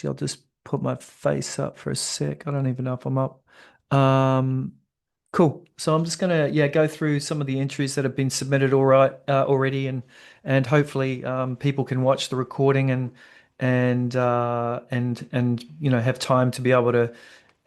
Actually, I'll just put my face up for a sec. I don't even know if I'm up. Um, cool. So I'm just gonna go through some of the entries that have been submitted already, and hopefully people can watch the recording and have time to be able to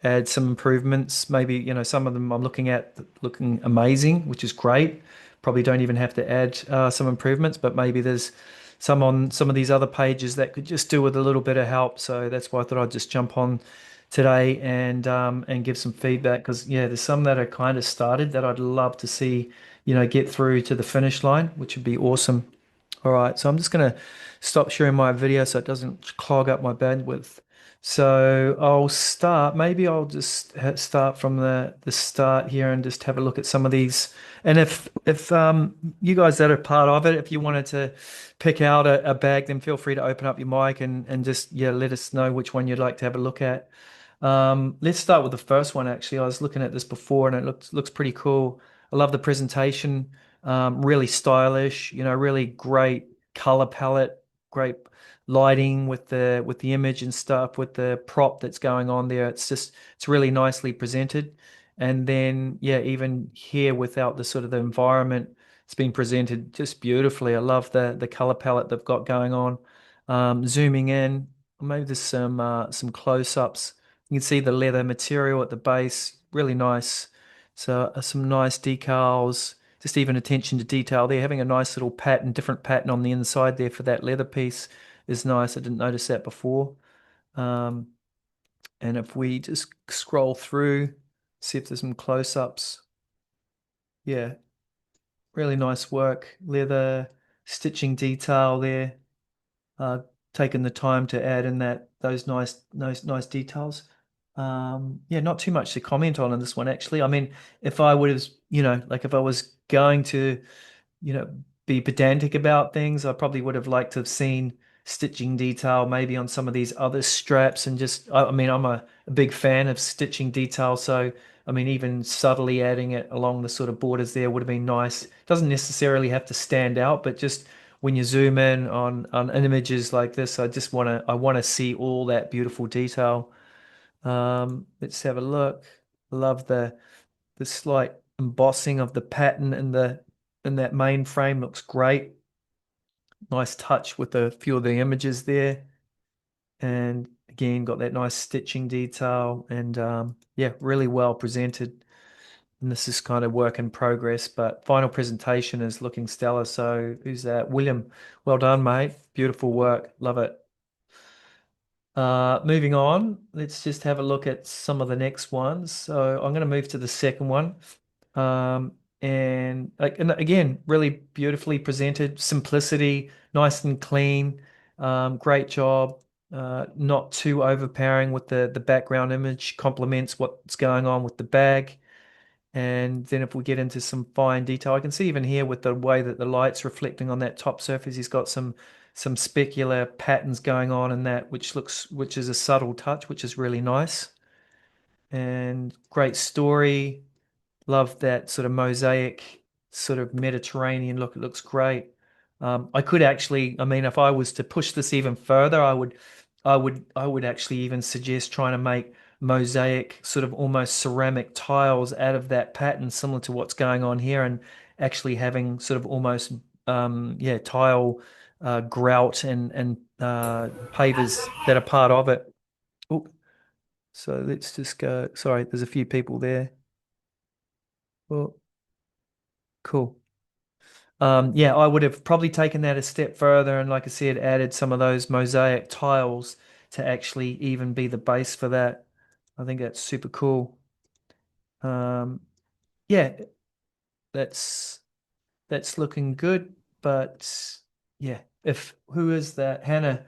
add some improvements. Maybe some of them I'm looking at looking amazing, which is great. Probably don't even have to add some improvements, but maybe there's some on some of these other pages that could just do with a little bit of help. So that's why I thought I'd just jump on today and give some feedback because there's some that are kind of started that I'd love to see, get through to the finish line, which would be awesome. All right, so I'm just gonna stop sharing my video so it doesn't clog up my bandwidth. So I'll start. Maybe I'll just start from the start here and just have a look at some of these. And if you guys that are part of it, if you wanted to pick out a bag, then feel free to open up your mic and just let us know which one you'd like to have a look at. Let's start with the first one, actually. I was looking at this before and it looks pretty cool. I love the presentation, really stylish, really great color palette, great lighting with the image and stuff, with the prop that's going on there. It's really nicely presented. And then even here without the sort of the environment, it's been presented just beautifully. I love the color palette they've got going on. Zooming in, maybe there's some close-ups. You can see the leather material at the base, really nice. So some nice decals, just even attention to detail. They're having a nice little pattern, different pattern on the inside there for that leather piece is nice. I didn't notice that before. Um, and if we just scroll through, see if there's some close-ups. Yeah, really nice work. Leather stitching detail there. uh, Taken the time to add in those nice details. Yeah, not too much to comment on in this one actually. I mean, if I would have, like if I was going to, you know, be pedantic about things, I probably would have liked to have seen stitching detail maybe on some of these other straps and just, I mean, I'm a big fan of stitching detail, so I mean, even subtly adding it along the sort of borders there would have been nice. Doesn't necessarily have to stand out, but just when you zoom in on images like this, I want to see all that beautiful detail. Let's have a look. Love the slight embossing of the pattern in that main frame looks great. Nice touch with a few of the images there. And again, got that nice stitching detail and yeah, really well presented. And this is kind of work in progress, but final presentation is looking stellar. So who's that? William. Well done, mate. Beautiful work. Love it. Moving on, let's just have a look at some of the next ones. So I'm going to move to the second one. And again, really beautifully presented, simplicity, nice and clean. Great job. Not too overpowering with the background image, complements what's going on with the bag. And then if we get into some fine detail, I can see even here with the way that the light's reflecting on that top surface, he's got some specular patterns going on in that, which is a subtle touch, which is really nice. And great story. Love that sort of mosaic, sort of Mediterranean look. It looks great. I could actually, I mean, if I was to push this even further, I would actually even suggest trying to make mosaic, sort of almost ceramic tiles out of that pattern, similar to what's going on here, and actually having sort of almost, tile grout and pavers that are part of it. Oh, so let's just go. Sorry, there's a few people there. Well, cool. Yeah, I would have probably taken that a step further and, like I said, added some of those mosaic tiles to actually even be the base for that. I think that's super cool. Um, yeah, that's that's looking good. But yeah, if who is that? Hannah,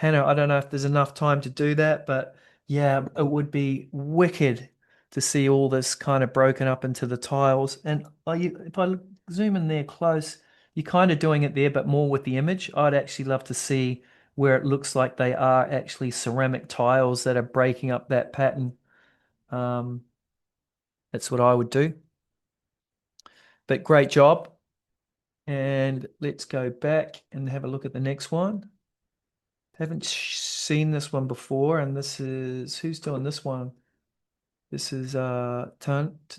I don't know if there's enough time to do that, but yeah, it would be wicked to see all this kind of broken up into the tiles. And if I zoom in there close, you're kind of doing it there, but more with the image. I'd actually love to see where it looks like they are actually ceramic tiles that are breaking up that pattern. Um, that's what I would do. But great job. And let's go back and have a look at the next one. Haven't seen this one before, and this is who's doing this one? This is Tuhin,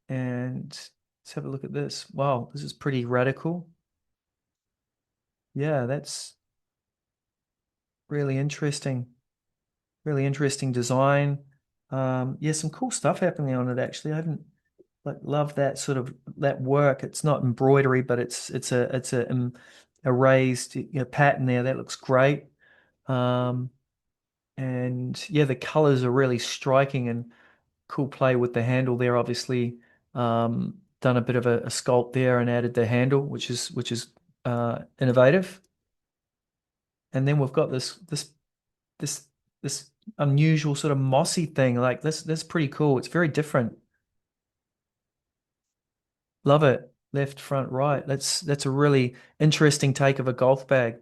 and let's have a look at this. Wow, this is pretty radical. Yeah, that's really interesting. Really interesting design. Yeah, some cool stuff happening on it actually. I haven't like love that sort of that work. It's not embroidery, but it's a raised pattern there. That looks great. Um, and yeah, the colors are really striking and cool play with the handle there. Obviously, done a bit of a sculpt there and added the handle, which is innovative. And then we've got this this unusual sort of mossy thing. Like this pretty cool. It's very different. Love it. Left, front, right. That's a really interesting take of a golf bag.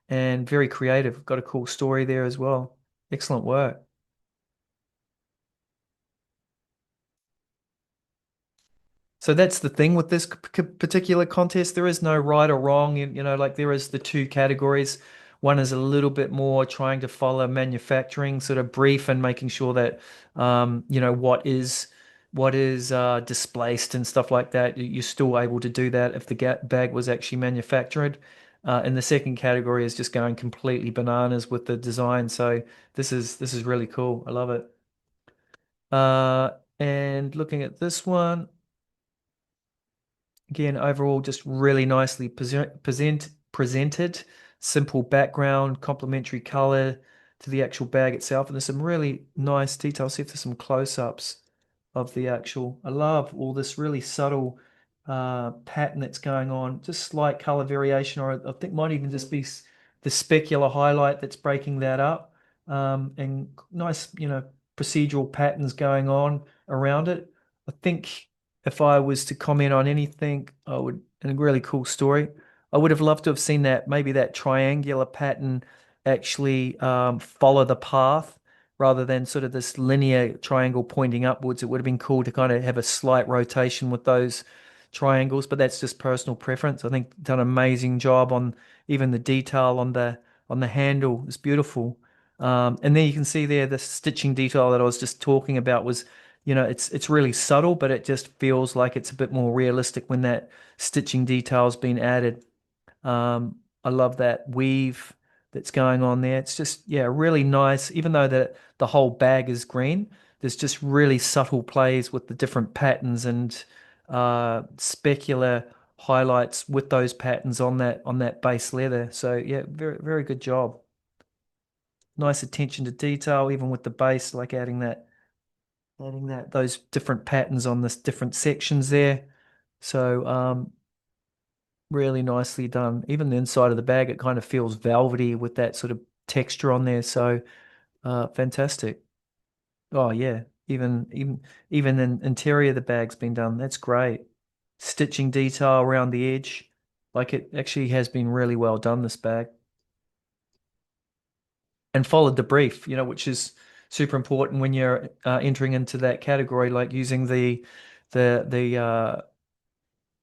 And very creative. Got a cool story there as well. Excellent work. So that's the thing with this particular contest. There is no right or wrong. Like there is the two categories. One is a little bit more trying to follow manufacturing sort of brief and making sure that what is displaced and stuff like that. You're still able to do that if the bag was actually manufactured. And the second category is just going completely bananas with the design. So this is really cool. I love it. And looking at this one. Again, overall, just really nicely presented. Simple background, complementary color to the actual bag itself. And there's some really nice details. See if there's some close-ups of the actual. I love all this really subtle pattern that's going on. Just slight color variation, or I think might even just be the specular highlight that's breaking that up. And nice, procedural patterns going on around it. I think if I was to comment on anything, I would, and a really cool story, I would have loved to have seen that maybe that triangular pattern actually follow the path rather than sort of this linear triangle pointing upwards. It would have been cool to kind of have a slight rotation with those triangles, but that's just personal preference. I think done an amazing job on even the detail on the handle is beautiful. And then you can see there the stitching detail that I was just talking about was it's really subtle, but it just feels like it's a bit more realistic when that stitching detail's been added. I love that weave that's going on there. It's just, yeah, really nice. Even though the whole bag is green, there's just really subtle plays with the different patterns and specular highlights with those patterns on that base leather. So yeah, very very good job. Nice attention to detail, even with the base, like adding those different patterns on this different sections there. So really nicely done. Even the inside of the bag, it kind of feels velvety with that sort of texture on there. So fantastic. Oh yeah, even the interior of the bag's been done. That's great. Stitching detail around the edge, like it actually has been really well done, this bag. And followed the brief, which is super important when you're entering into that category, like using the the uh,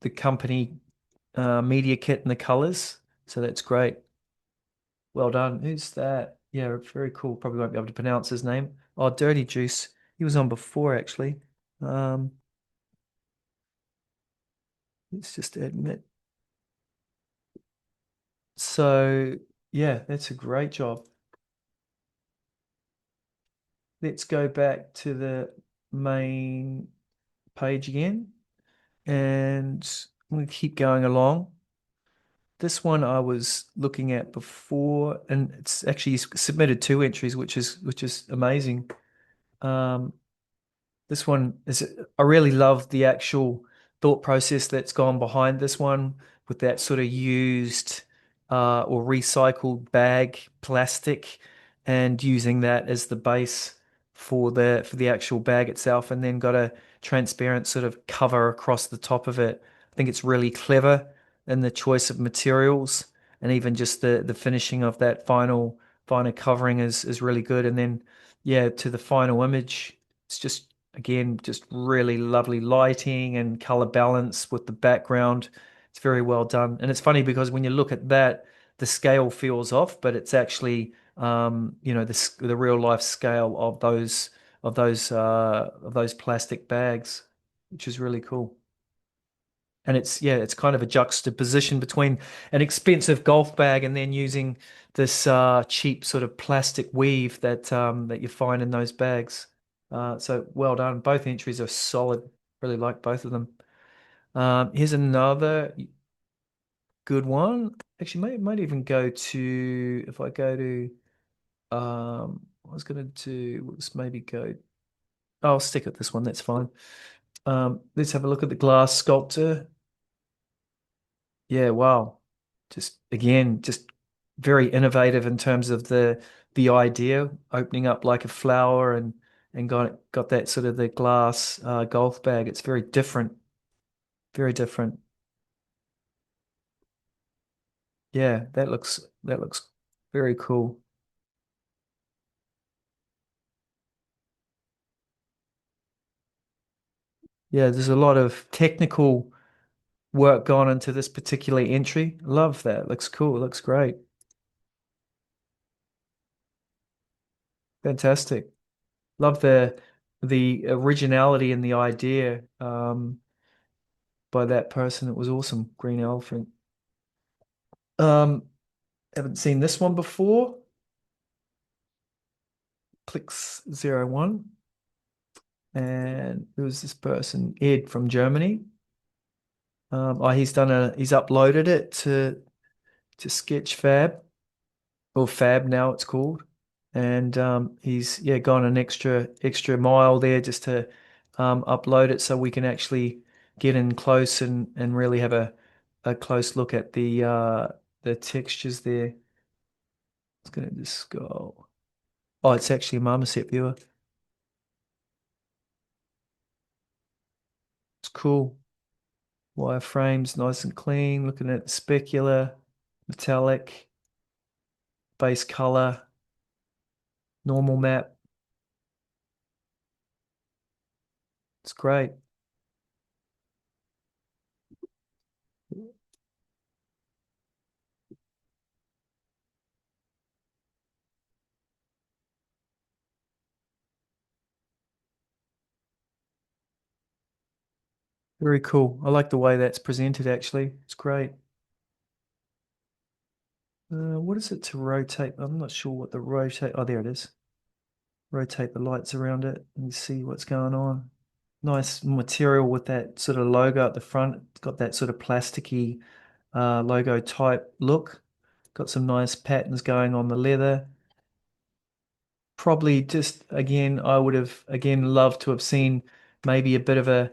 the company media kit and the colors. So that's great. Well done. Who's that? Yeah, very cool. Probably won't be able to pronounce his name. Oh, Dirty Juice. He was on before actually. Um, let's just admit. So yeah, that's a great job. Let's go back to the main page again, and I'm going to keep going along. This one I was looking at before, and it's actually submitted two entries, which is amazing. Um, This one is, I really love the actual thought process that's gone behind this one with that sort of used or recycled bag plastic and using that as the base for the actual bag itself and then got a transparent sort of cover across the top of it. I think it's really clever in the choice of materials and even just the finishing of that final covering is really good. And then yeah, to the final image, it's just again, just really lovely lighting and color balance with the background. It's very well done. And it's funny because when you look at that, the scale feels off, but it's actually the real life scale of those plastic bags, which is really cool. And it's kind of a juxtaposition between an expensive golf bag and then using this cheap sort of plastic weave that you find in those bags. So well done. Both entries are solid. Really like both of them. Here's another good one. Actually, might even go to if I go to I was gonna do let's maybe go. I'll stick at this one. That's fine. Let's have a look at the glass sculptor. Yeah, wow. Just again, just very innovative in terms of the idea, opening up like a flower and got that sort of the glass golf bag. It's very different, very different. Yeah, that looks very cool. Yeah, there's a lot of technical work gone into this particular entry. Love that. Looks cool. Looks great. Fantastic. Love the originality and the idea by that person. It was awesome. Green Elephant. Um, haven't seen this one before. Clicks 01. And it was this person, Ed from Germany. He's uploaded it to Sketchfab or Fab now it's called. And he's gone an extra mile there just to upload it so we can actually get in close and really have a close look at the textures there. It's gonna just go. Oh, it's actually a marmoset viewer. It's cool. Wireframes nice and clean. Looking at specular, metallic, base color, normal map. It's great. Very cool. I like the way that's presented actually. It's great. What is it to rotate? I'm not sure what the rotate. Oh, there it is. Rotate the lights around it and see what's going on. Nice material with that sort of logo at the front. It's got that sort of plasticky logo type look. Got some nice patterns going on the leather. Probably just again, I would have again loved to have seen maybe a bit of a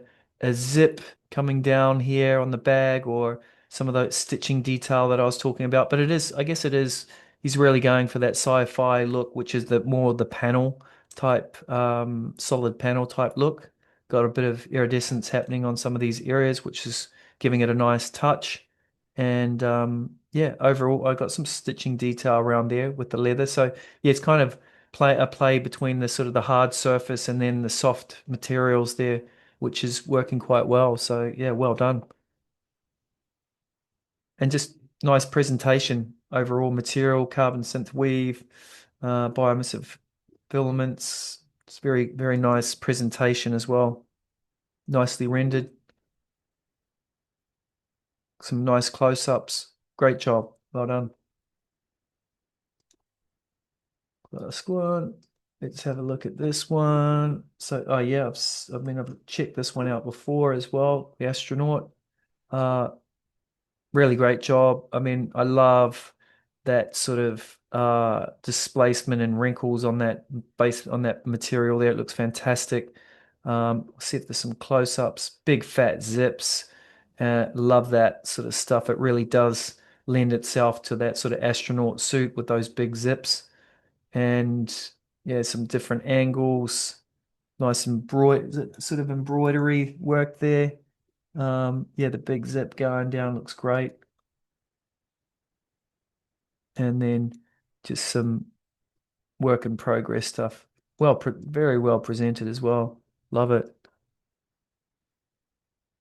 zip coming down here on the bag or some of that stitching detail that I was talking about. But I guess it is, he's really going for that sci-fi look, which is the more the panel type, solid panel type look. Got a bit of iridescence happening on some of these areas, which is giving it a nice touch. And yeah, overall, I got some stitching detail around there with the leather. So yeah, it's kind of play between the sort of the hard surface and then the soft materials there, which is working quite well. So yeah, well done. And just nice presentation overall material, carbon synth weave, bioemissive filaments. It's very nice presentation as well. Nicely rendered, some nice close-ups. Great job. Well done. Last one. Let's have a look at this one. So, oh yeah, I've checked this one out before as well. The astronaut. Uh, really great job. I mean, I love that sort of displacement and wrinkles on that base on that material there. It looks fantastic. See if there's some close-ups, big fat zips. Love that sort of stuff. It really does lend itself to that sort of astronaut suit with those big zips. And yeah, some different angles, nice sort of embroidery work there. Yeah, the big zip going down looks great. And then just some work in progress stuff. Very well presented as well. Love it.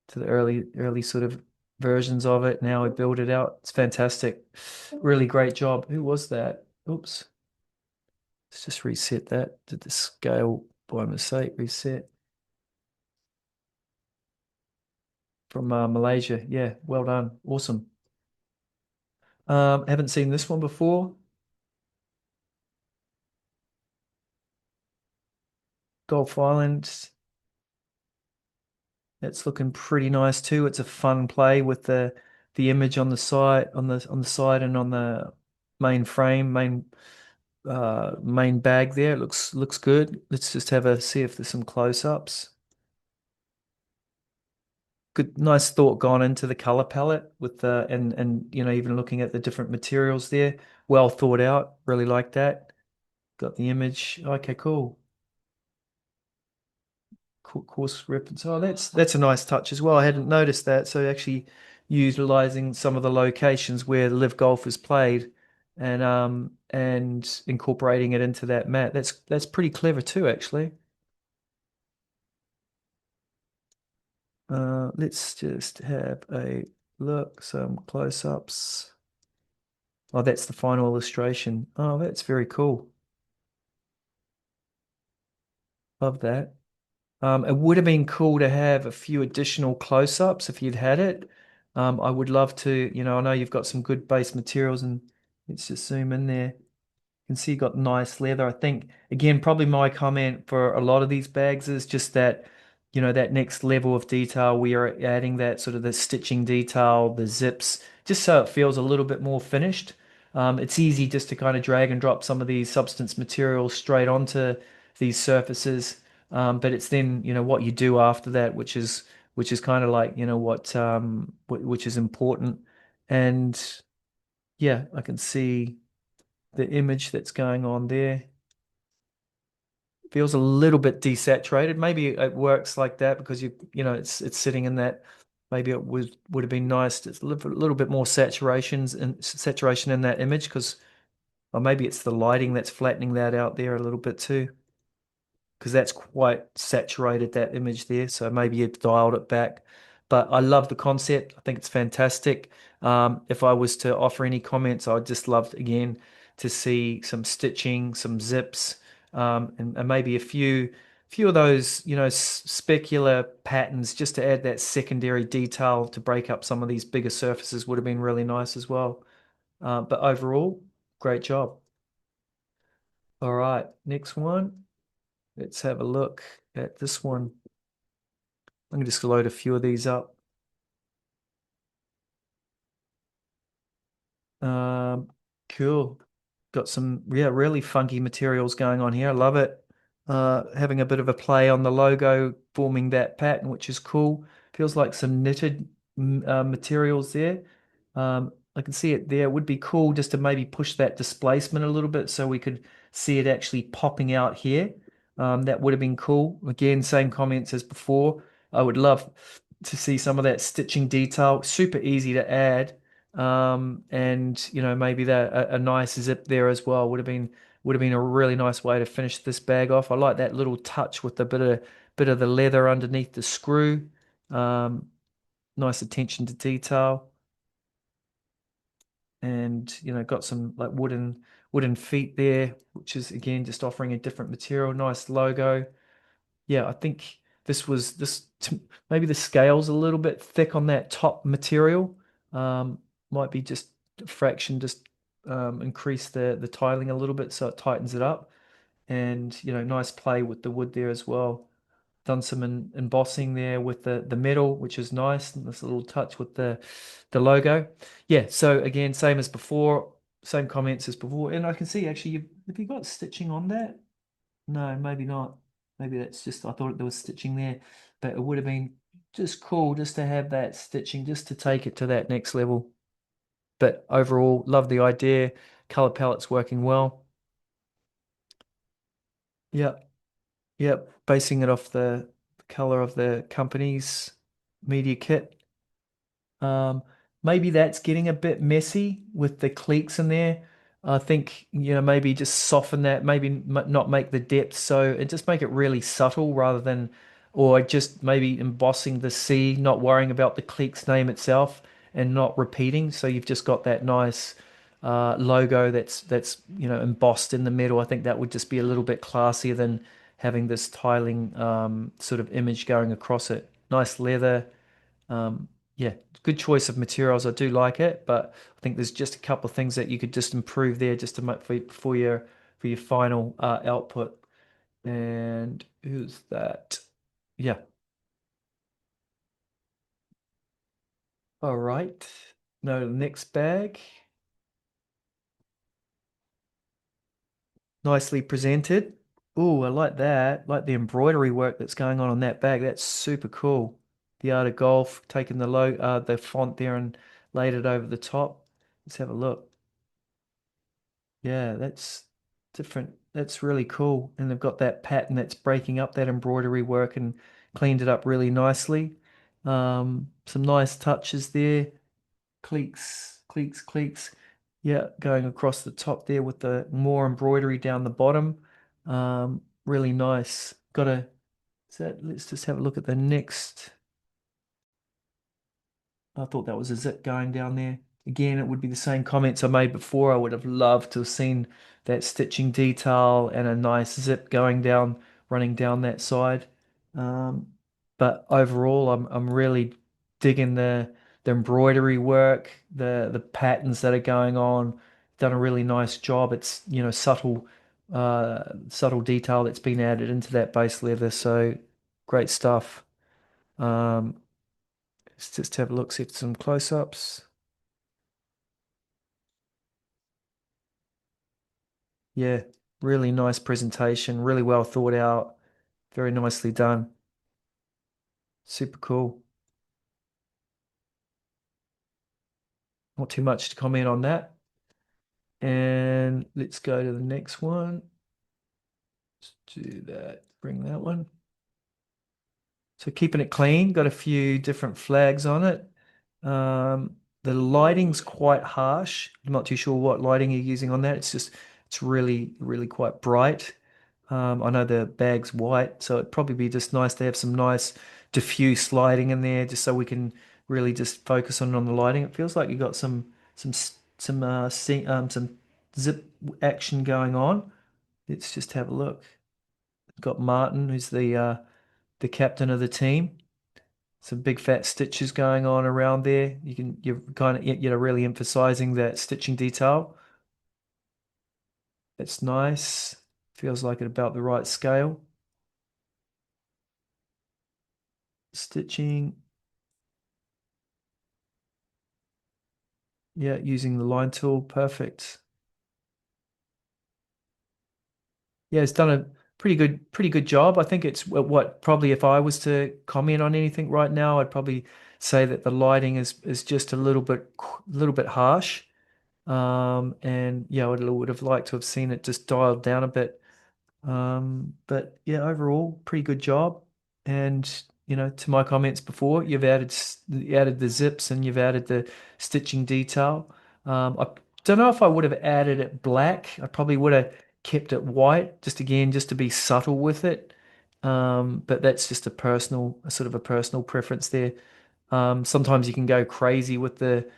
To the early sort of versions of it. Now we build it out. It's fantastic. Really great job. Who was that? Oops. Let's just reset that. Did the scale by mistake reset from Malaysia? Yeah, well done. Awesome. Haven't seen this one before. Gulf Island. It's looking pretty nice too. It's a fun play with the image on the side on the side and on the main frame, main bag there. It looks good. Let's just have a see if there's some close-ups. Good, nice thought gone into the color palette with the and even looking at the different materials there. Well thought out. Really like that. Got the image. Okay, cool. Course reference. Oh, that's a nice touch as well. I hadn't noticed that. So actually utilizing some of the locations where the live golf is played and incorporating it into that mat. That's pretty clever too, actually. Let's just have a look, some close-ups. Oh, that's the final illustration. Oh, that's very cool. Love that. It would have been cool to have a few additional close-ups if you'd had it. I would love to, I know you've got some good base materials and let's just zoom in there. Can see you got nice leather. I think again, probably my comment for a lot of these bags is just that, that next level of detail. We are adding that sort of the stitching detail, the zips, just so it feels a little bit more finished. It's easy just to kind of drag and drop some of these substance materials straight onto these surfaces. But it's then, what you do after that, which is kind of like, which is important. And yeah, I can see the image that's going on there feels a little bit desaturated. Maybe it works like that because it's sitting in that. Maybe it would have been nice to little bit more saturation in that image because, or maybe it's the lighting that's flattening that out there a little bit too because that's quite saturated that image there. So maybe you've dialed it back. But I love the concept. I think it's fantastic. If I was to offer any comments, I'd just love again to see some stitching, some zips, and maybe a few of those, specular patterns just to add that secondary detail to break up some of these bigger surfaces would have been really nice as well. But overall, great job. All right, next one. Let's have a look at this one. I'm going to just load a few of these up. Um, cool. Got some, yeah, really funky materials going on here. I love it. Having a bit of a play on the logo, forming that pattern, which is cool. Feels like some knitted materials there. I can see it there. It would be cool just to maybe push that displacement a little bit so we could see it actually popping out here. That would have been cool. Again, same comments as before. I would love to see some of that stitching detail. Super easy to add. And maybe that a nice zip there as well would have been a really nice way to finish this bag off. I like that little touch with a bit of the leather underneath the screw. Um, Nice attention to detail, and got some like wooden feet there, which is again just offering a different material. Nice logo. Yeah, I think maybe the scale's a little bit thick on that top material. Might be just a fraction, just increase the tiling a little bit so it tightens it up. And nice play with the wood there as well. Done some embossing there with the metal, which is nice. And this little touch with the logo. Yeah, so again, same as before, same comments as before. And I can see actually, have you got stitching on that? No, maybe not. Maybe that's just, I thought there was stitching there, but it would have been just cool just to have that stitching, just to take it to that next level. But overall, love the idea. Color palette's working well. Yeah, yeah, basing it off the color of the company's media kit. Um, Maybe that's getting a bit messy with the cleeks in there. I think, maybe just soften that, maybe not make the depth so, and just make it really subtle rather than or just maybe embossing the C, not worrying about the Cleeks name itself and not repeating. So you've just got that nice logo that's embossed in the middle. I think that would just be a little bit classier than having this tiling sort of image going across it. Nice leather. Um, yeah, good choice of materials. I do like it, but I think there's just a couple of things that you could just improve there just to make for your final output. And who's that? Yeah. All right. No, next bag. Nicely presented. Oh, I like that. Like the embroidery work that's going on that bag. That's super cool. The Art of Golf, taking the font there and laid it over the top. Let's have a look. Yeah, that's different. That's really cool. And they've got that pattern that's breaking up that embroidery work and cleaned it up really nicely. Some nice touches there. Cleeks, cleeks, cleeks. Yeah, going across the top there with the more embroidery down the bottom. Really nice. Let's just have a look at the next. I thought that was a zip going down there. Again, it would be the same comments I made before. I would have loved to have seen that stitching detail and a nice zip going down, running down that side. Um, but overall, I'm really digging the embroidery work, the patterns that are going on. Done a really nice job. It's, subtle detail that's been added into that base leather. So great stuff. Um, let's just have a look, see some close-ups. Yeah, really nice presentation, really well thought out, very nicely done. Super cool. Not too much to comment on that. And let's go to the next one. Let's do that. Bring that one. So keeping it clean, got a few different flags on it. The lighting's quite harsh. I'm not too sure what lighting you're using on that. It's really, really quite bright. I know the bag's white, so it'd probably be just nice to have some nice diffuse lighting in there, just so we can really just focus on the lighting. It feels like you got some zip action going on. Let's just have a look. Got Martin, who's the captain of the team. Some big fat stitches going on around there. You're kind of really emphasizing that stitching detail. It's nice. Feels like at about the right scale. Stitching. Yeah, using the line tool. Perfect. Yeah, it's done a pretty good job. I think it's what probably if I was to comment on anything right now, I'd probably say that the lighting is just a little bit harsh. And yeah, would have liked to have seen it just dialed down a bit. But yeah, overall, pretty good job. And to my comments before, you added the zips and you've added the stitching detail. I don't know if I would have added it black. I probably would have kept it white, just to be subtle with it. But that's just a sort of a personal preference there. Sometimes you can go crazy with the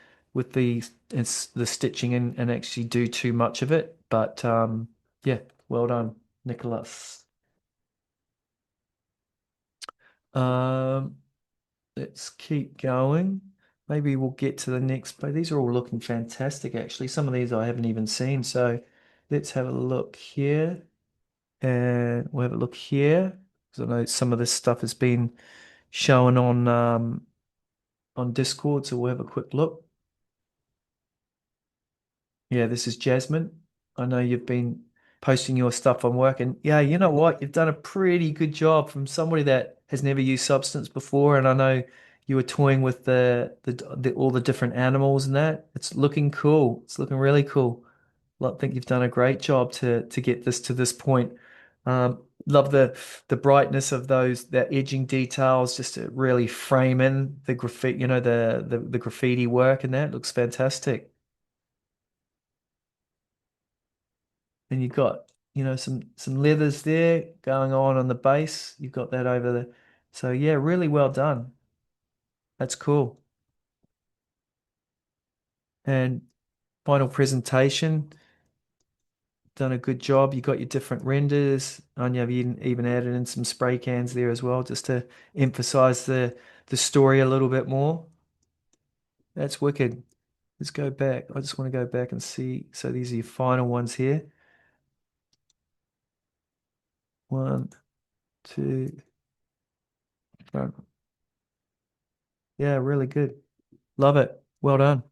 stitching and actually do too much of it. But yeah, well done, Nicholas. Um, let's keep going. Maybe we'll get to the next, but these are all looking fantastic, actually. Some of these I haven't even seen. So let's have a look here. And we'll have a look here. Because I know some of this stuff has been shown on Discord, so we'll have a quick look. Yeah, this is Jasmine. I know you've been posting your stuff on work, and yeah, you know what? You've done a pretty good job from somebody that has never used substance before, and I know you were toying with the all the different animals and that. It's looking cool. It's looking really cool. I think you've done a great job to get this to this point. Love the brightness of that edging details, just to really frame in the graffiti, the graffiti work, and that looks fantastic. And you've got, some leathers there going on the base. You've got that over there. So yeah, really well done. That's cool. And final presentation, done a good job. You got your different renders, and you've even added in some spray cans there as well, just to emphasize the story a little bit more. That's wicked. Let's go back. I just want to go back and see. So these are your final ones here. One, two, front. Yeah, really good. Love it. Well done.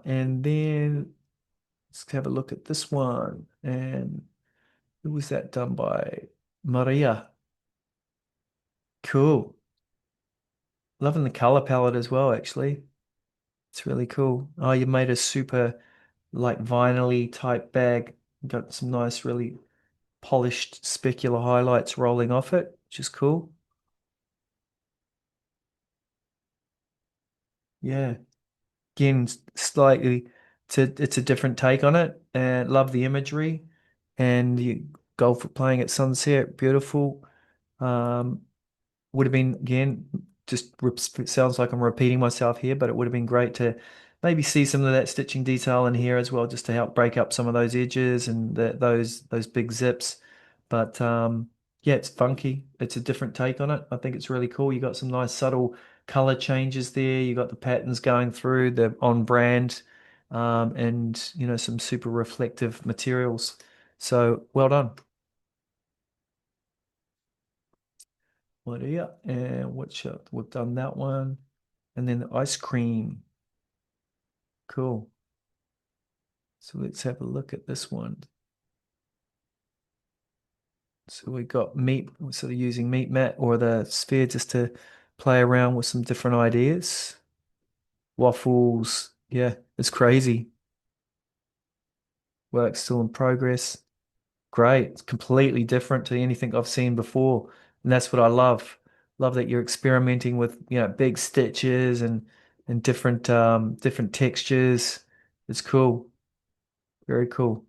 And then let's have a look at this one. And who was that done by? Maria. Cool. Loving the color palette as well, actually. It's really cool. Oh, you made a super like vinyl-y type bag. Got some nice, really polished specular highlights rolling off it, which is cool. Yeah. Again, slightly it's a different take on it. And love the imagery and you golf playing at sunset, beautiful. Um, would have been again it sounds like I'm repeating myself here, but it would have been great to maybe see some of that stitching detail in here as well, just to help break up some of those edges and those big zips. But yeah, it's funky. It's a different take on it. I think it's really cool. You got some nice subtle color changes there. You got the patterns going through, the on brand, and some super reflective materials. So well done. What are you? And what shot? We've done that one. And then the ice cream. Cool. So let's have a look at this one. So we got meat, we're sort of using meat mat or the sphere just to play around with some different ideas. Waffles. Yeah, it's crazy. Work still in progress. Great. It's completely different to anything I've seen before. And that's what I love. Love that you're experimenting with, big stitches and different textures. It's cool. Very cool.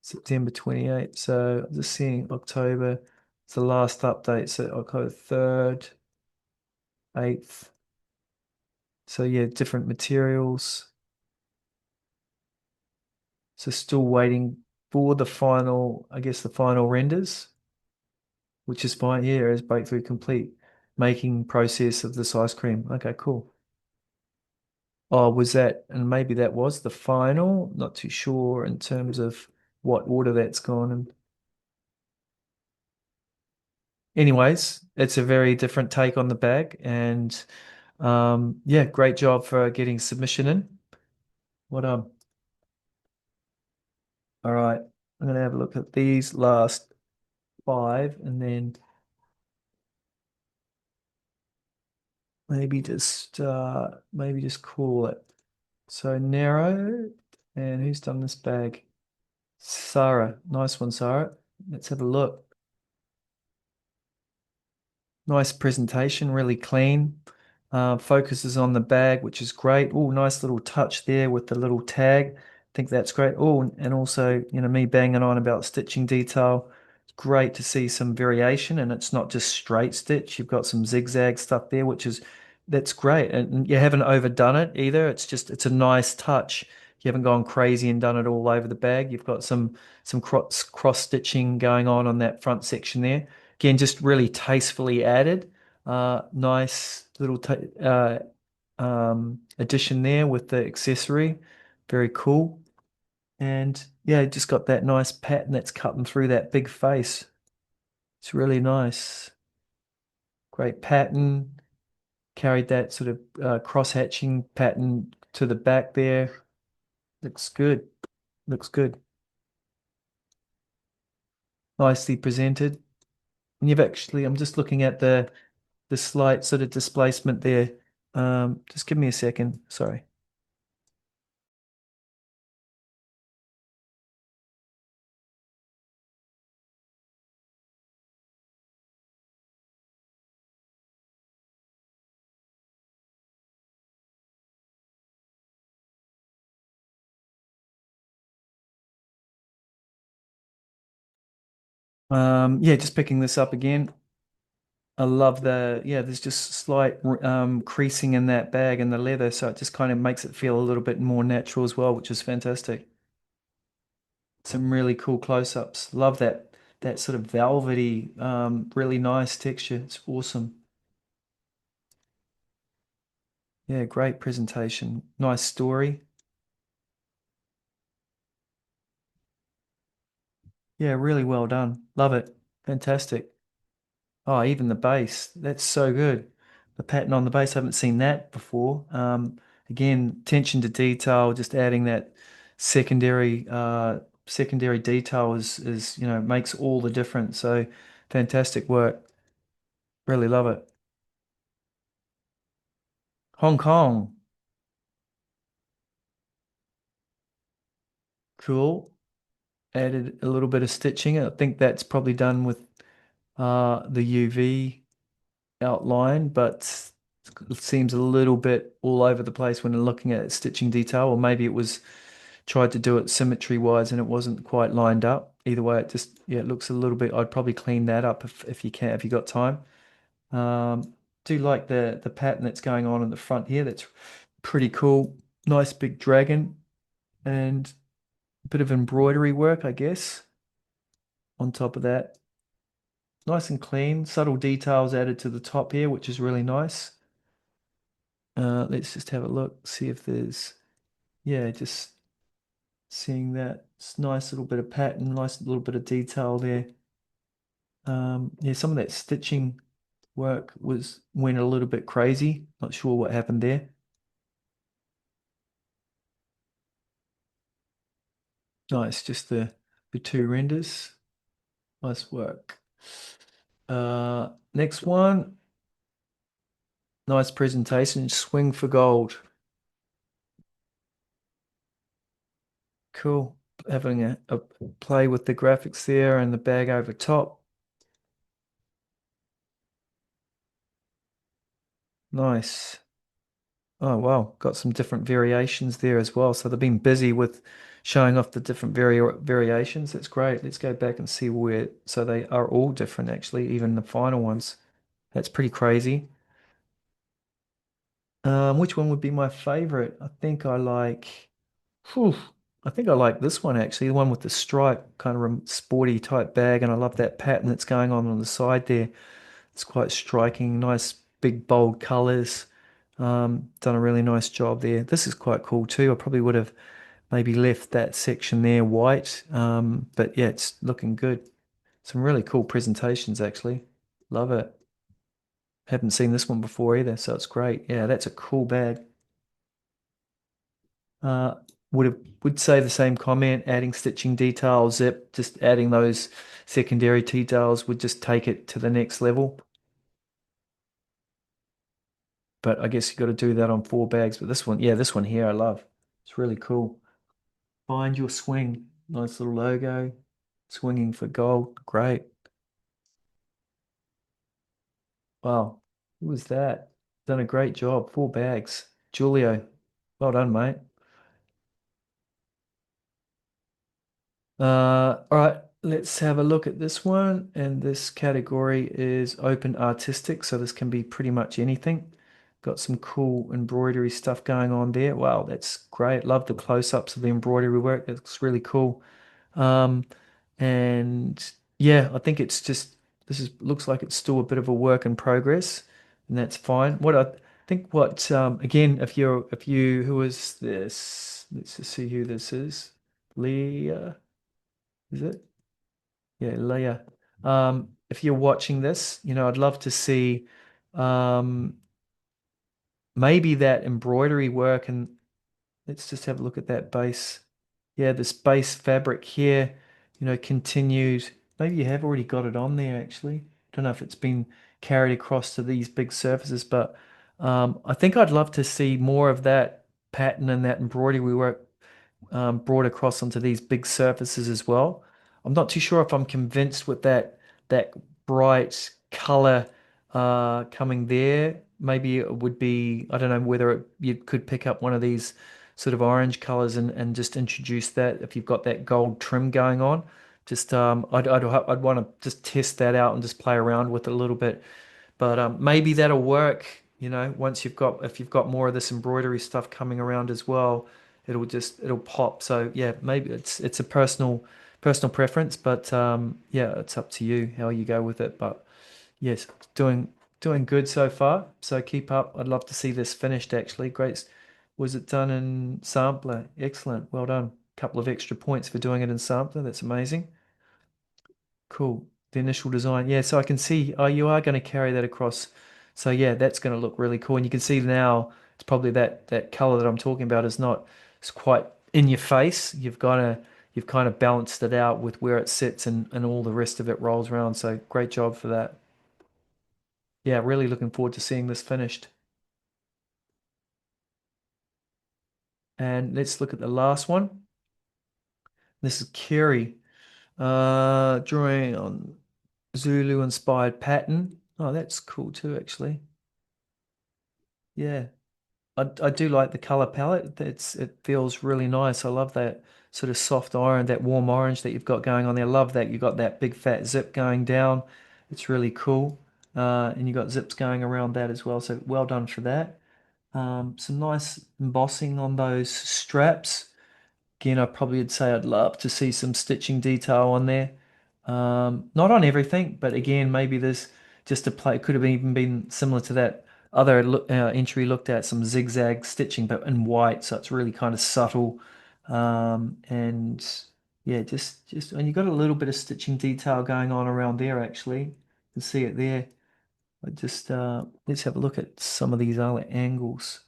September 28th. So I'm just seeing October. It's the last update. So October 3rd, 8th. So yeah, different materials. So still waiting for the final, I guess the final renders, which is fine. Yeah, is breakthrough complete. Making process of this ice cream. Okay, cool. Oh, was that, and maybe that was the final. Not too sure in terms of what order that's gone in. Anyways, it's a very different take on the bag, and yeah, great job for getting submission in. What all right, I'm gonna have a look at these last five, and then maybe just call it. So narrow, and who's done this bag? Sarah, nice one, Sarah. Let's have a look. Nice presentation, really clean. Focuses on the bag, which is great. Oh, nice little touch there with the little tag. I think that's great. Oh, and also, me banging on about stitching detail. It's great to see some variation, and it's not just straight stitch. You've got some zigzag stuff there, that's great. And you haven't overdone it either. It's a nice touch. You haven't gone crazy and done it all over the bag. You've got some cross stitching going on that front section there. Again, just really tastefully added. Nice little addition there with the accessory. Very cool. And yeah, just got that nice pattern that's cutting through that big face. It's really nice. Great pattern. Carried that sort of cross-hatching pattern to the back there. Looks good. Looks good. Nicely presented. And I'm just looking at the slight sort of displacement there. Just give me a second. Sorry. Yeah, just picking this up again. I love yeah, there's just slight creasing in that bag and the leather, so it just kind of makes it feel a little bit more natural as well, which is fantastic. Some really cool close-ups. Love that sort of velvety, really nice texture. It's awesome. Yeah, great presentation. Nice story. Yeah, really well done. Love it. Fantastic. Oh, even the base. That's so good. The pattern on the base, I haven't seen that before. Again, attention to detail, just adding that secondary detail is, makes all the difference. So fantastic work. Really love it. Hong Kong. Cool. Added a little bit of stitching. I think that's probably done with the UV outline, but it seems a little bit all over the place when looking at stitching detail, or maybe it was tried to do it symmetry wise and it wasn't quite lined up. Either way, it just, yeah, it looks a little bit. I'd probably clean that up if you can, if you got time. Do like the pattern that's going on in the front here. That's pretty cool. Nice big dragon and a bit of embroidery work, I guess, on top of that. Nice and clean, subtle details added to the top here, which is really nice. Let's just have a look, see if there's, yeah, just seeing that. It's nice little bit of pattern, nice little bit of detail there. Yeah, some of that stitching work went a little bit crazy. Not sure what happened there. Nice, just the two renders. Nice work. Next one, nice presentation. Swing for gold. Cool. Having a play with the graphics there and the bag over top. Nice. Oh, wow. Got some different variations there as well. So they've been busy with showing off the different variations. That's great. Let's go back and see where. So they are all different, actually, even the final ones. That's pretty crazy. Which one would be my favorite? Whew, I think I like this one actually, the one with the stripe, kind of sporty type bag, and I love that pattern that's going on the side there. It's quite striking, nice big bold colors. Done a really nice job there. This is quite cool too. I probably would have maybe left that section there white, but yeah, it's looking good. Some really cool presentations actually. Love it. Haven't seen this one before either, so it's great. Yeah, that's a cool bag. Uh, would say the same comment, adding stitching details, zip, just adding those secondary details would just take it to the next level. But I guess you got to do that on four bags. But this one, yeah, this one here I love. It's really cool. Find your swing. Nice little logo. Swinging for gold. Great. Wow. Who was that? Done a great job. Four bags. Julio. Well done, mate. All right, let's have a look at this one. And this category is open artistic, so this can be pretty much anything. Got some cool embroidery stuff going on there. Wow, that's great. Love the close-ups of the embroidery work. It looks really cool. Um, and yeah, I think it's just this is looks like it's still a bit of a work in progress, and that's fine. What I think what again, if you who is this? Let's just see who this is. Leah. Is it? Yeah, Leah. If you're watching this, I'd love to see um, maybe that embroidery work. And let's just have a look at that base. Yeah, this base fabric here, continued. Maybe you have already got it on there, actually. Don't know if it's been carried across to these big surfaces, but I think I'd love to see more of that pattern and that embroidery work brought across onto these big surfaces as well. I'm not too sure if I'm convinced with that bright color coming there. Maybe it would be, I don't know whether you could pick up one of these sort of orange colors and just introduce that if you've got that gold trim going on. Just I'd want to just test that out and just play around with it a little bit. But maybe that'll work, once if you've got more of this embroidery stuff coming around as well, it'll pop. So yeah, maybe it's a personal preference, but yeah, it's up to you how you go with it. But yes, doing doing good so far. So keep up. I'd love to see this finished actually. Great. Was it done in sampler? Excellent. Well done. Couple of extra points for doing it in sampler. That's amazing. Cool. The initial design. Yeah, so I can see, oh, you are going to carry that across. So yeah, that's going to look really cool. And you can see now it's probably that color that I'm talking about is not, it's quite in your face. You've kind of balanced it out with where it sits and all the rest of it rolls around. So great job for that. Yeah, really looking forward to seeing this finished. And let's look at the last one. This is Kerry, drawing on Zulu inspired pattern. Oh, that's cool too, actually. Yeah. I do like the color palette. It feels really nice. I love that sort of soft orange, that warm orange that you've got going on there. I love that you got that big fat zip going down. It's really cool. And you got zips going around that as well. So well done for that. Some nice embossing on those straps. Again, I probably would say I'd love to see some stitching detail on there. Not on everything, but again, maybe there's just a play. It could have even been similar to that other entry looked at, some zigzag stitching, but in white, so it's really kind of subtle. And yeah, and you got a little bit of stitching detail going on around there. Actually, you can see it there. I just let's have a look at some of these other angles.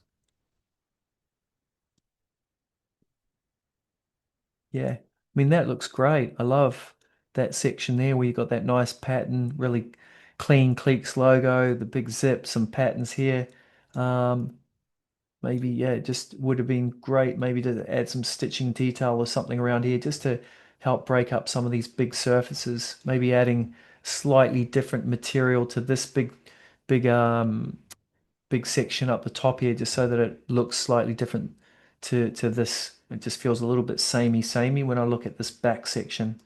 Yeah, I mean that looks great. I love that section there where you got that nice pattern, really clean Cleeks logo, the big zip, some patterns here. Um, maybe yeah, it just would have been great maybe to add some stitching detail or something around here just to help break up some of these big surfaces. Maybe adding slightly different material to this big section up the top here just so that it looks slightly different to this. It just feels a little bit samey when I look at this back section.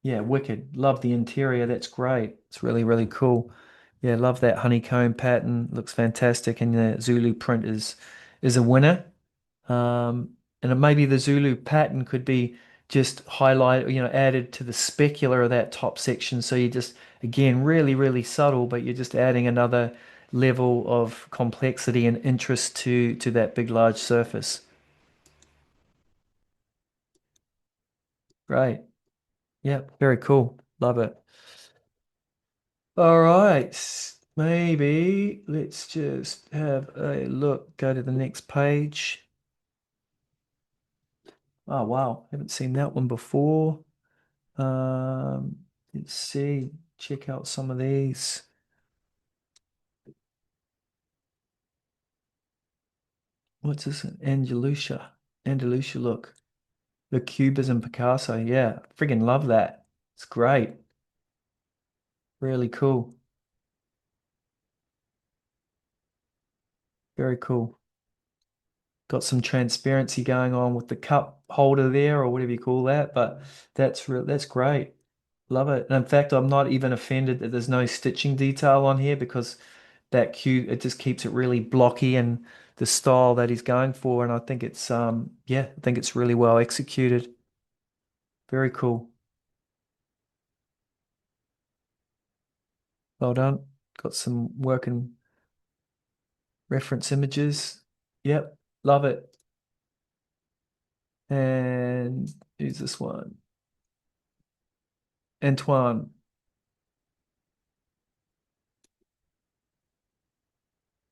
Yeah, wicked. Love the interior. That's great. It's really cool. Yeah, love that honeycomb pattern. Looks fantastic. And the Zulu print is a winner. And maybe the Zulu pattern could be just highlight, added to the specular of that top section. So you just, again, really subtle, but you're just adding another level of complexity and interest to that big, large surface. Great. Yeah, very cool. Love it. All right. Maybe let's just have a look. Go to the next page. Oh, wow. Haven't seen that one before. Let's see, check out some of these. What's this? Andalusia. Andalusia look. The Cubism Picasso. Yeah, friggin' love that. It's great. Really cool. Very cool. Got some transparency going on with the cup holder there or whatever you call that, but that's great. Love it. And in fact, I'm not even offended that there's no stitching detail on here because that cue it just keeps it really blocky and the style that he's going for. And I think it's yeah, I think it's really well executed. Very cool. Well done. Got some working reference images. Yep, love it. And who's this one? Antoine.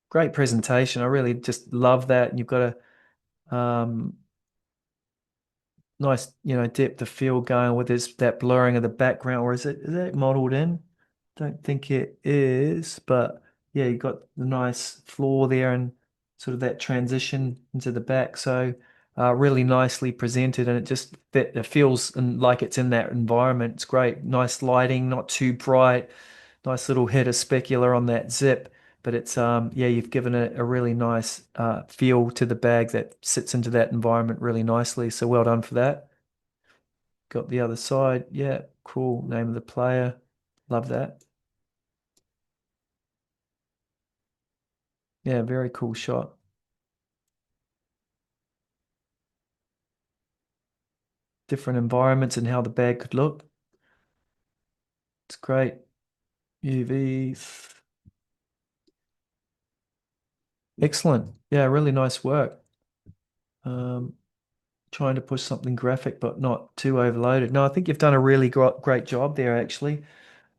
Great presentation. I really just love that. And you've got a nice, depth of field going with this that blurring of the background, or is it modeled in? Don't think it is, but yeah, you got the nice floor there and sort of that transition into the back. So really nicely presented, and it feels like it's in that environment. It's great, nice lighting, not too bright. Nice little hit of specular on that zip. But it's yeah, you've given it a really nice feel to the bag that sits into that environment really nicely. So well done for that. Got the other side. Yeah, cool. Name of the player. Love that. Yeah, very cool shot. Different environments and how the bag could look. It's great. UV. Excellent. Yeah, really nice work. Um, Trying to push something graphic but not too overloaded. No, I think you've done a really great job there actually.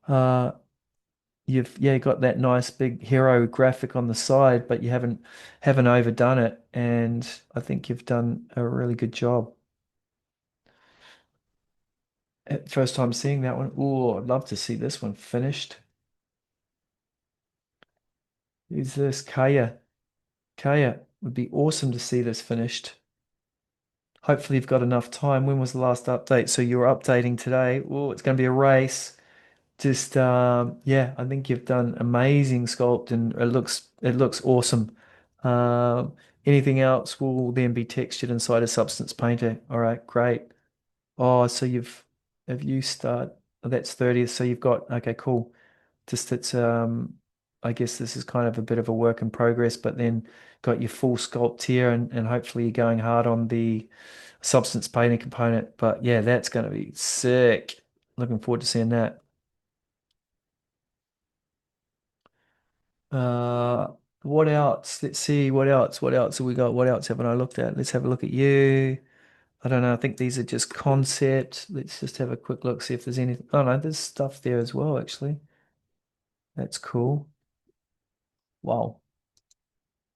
Uh, you've yeah got that nice big hero graphic on the side, but you haven't overdone it, and I think you've done a really good job. First time seeing that one. Oh, I'd love to see this one finished. Who's this? Kaya. Kaya. Would be awesome to see this finished. Hopefully you've got enough time. When was the last update? So you're updating today. Oh, it's going to be a race. Just yeah, I think you've done amazing sculpt and it looks awesome. Um, Anything else will then be textured inside a substance painter. All right, great. Oh, so have you start oh, that's 30th, so you've got okay, cool. Just it's I guess this is kind of a bit of a work in progress, but then got your full sculpt here and hopefully you're going hard on the substance painting component. But yeah, that's gonna be sick. Looking forward to seeing that. Uh, what else? Let's see. What else? What else have we got? What else haven't I looked at? Let's have a look at you. I don't know. I think these are just concept. Let's just have a quick look, see if there's anything. Oh no, there's stuff there as well, actually. That's cool. Wow.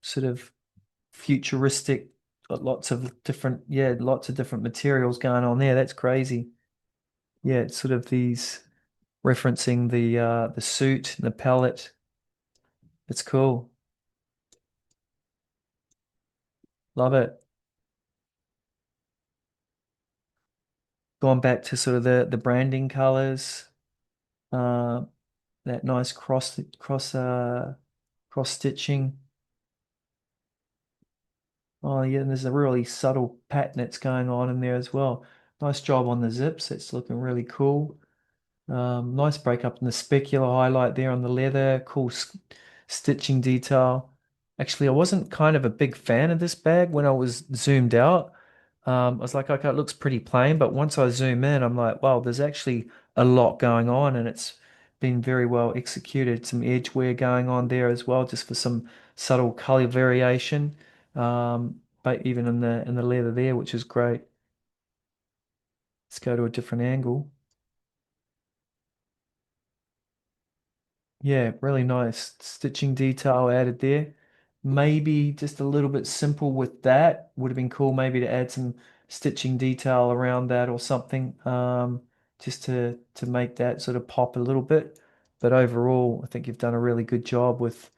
Sort of futuristic, got lots of different, yeah, lots of different materials going on there. That's crazy. Yeah, it's sort of these referencing the suit and the palette. It's cool. Love it. Going back to sort of the branding colors. Uh, that nice cross stitching. Oh yeah, and there's a really subtle pattern that's going on in there as well. Nice job on the zips. It's looking really cool. Nice break up in the specular highlight there on the leather. Cool stitching detail. Actually, I wasn't kind of a big fan of this bag when I was zoomed out. I was like, okay, it looks pretty plain, but once I zoom in, I'm like, wow, there's actually a lot going on, and it's been very well executed. Some edge wear going on there as well, just for some subtle color variation. But even in the leather there, which is great. Let's go to a different angle. Yeah, really nice stitching detail added there. Maybe just a little bit simple with that. Would have been cool maybe to add some stitching detail around that or something, just to make that sort of pop a little bit. But overall, I think you've done a really good job with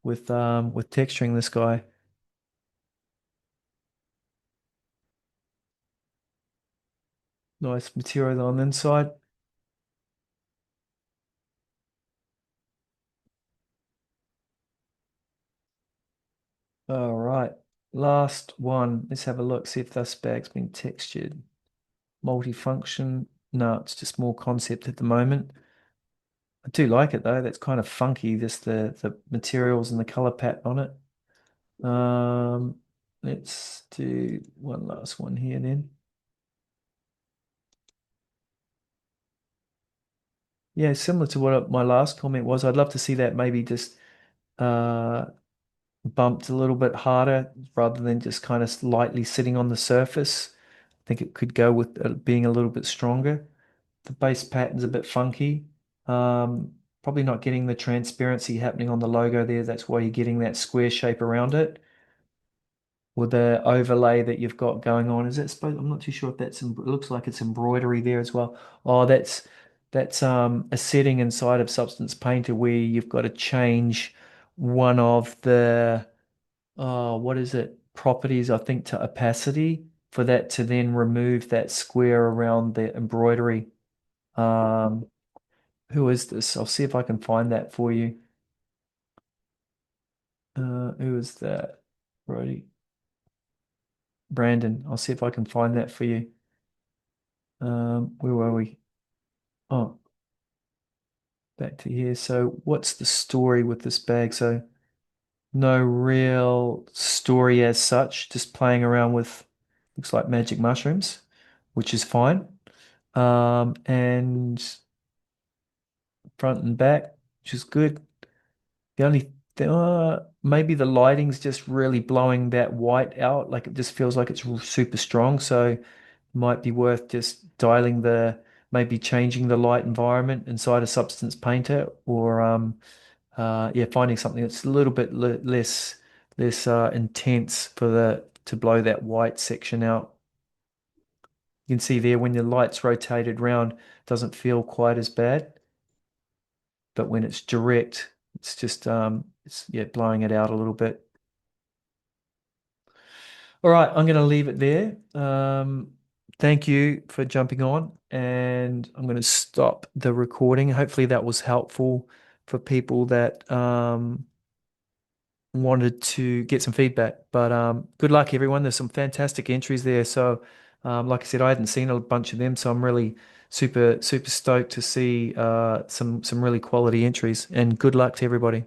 texturing this guy. Nice material on the inside. All right. Last one. Let's have a look, see if this bag's been textured. Multifunction. No, it's just more concept at the moment. I do like it though. That's kind of funky, just the materials and the color pattern on it. Let's do one last one here then. Yeah, similar to what my last comment was. I'd love to see that maybe just uh bumped a little bit harder rather than just kind of lightly sitting on the surface. I think it could go with being a little bit stronger. The base pattern's a bit funky. Probably not getting the transparency happening on the logo there. That's why you're getting that square shape around it. With the overlay that you've got going on. Is that supposed? I'm not too sure if that's. It looks like it's embroidery there as well. Oh, that's a setting inside of Substance Painter where you've got to change one of the what is it? Properties, I think, to opacity for that to then remove that square around the embroidery. Um, who is this? I'll see if I can find that for you. Who is that? Brody. Brandon. I'll see if I can find that for you. Where were we? Oh, back to here. So what's the story with this bag? So no real story as such, just playing around with looks like magic mushrooms, which is fine. And front and back, which is good. The only thing, maybe the lighting's just really blowing that white out. Like it just feels like it's super strong. So might be worth just dialing maybe changing the light environment inside a substance painter, or yeah, finding something that's a little bit less intense for the to blow that white section out. You can see there when the light's rotated round, it doesn't feel quite as bad, but when it's direct, it's just it's yeah, blowing it out a little bit. All right, I'm going to leave it there. Thank you for jumping on, and I'm going to stop the recording. Hopefully, that was helpful for people that wanted to get some feedback. But good luck, everyone. There's some fantastic entries there. So, like I said, I hadn't seen a bunch of them, so I'm really super stoked to see some really quality entries. And good luck to everybody.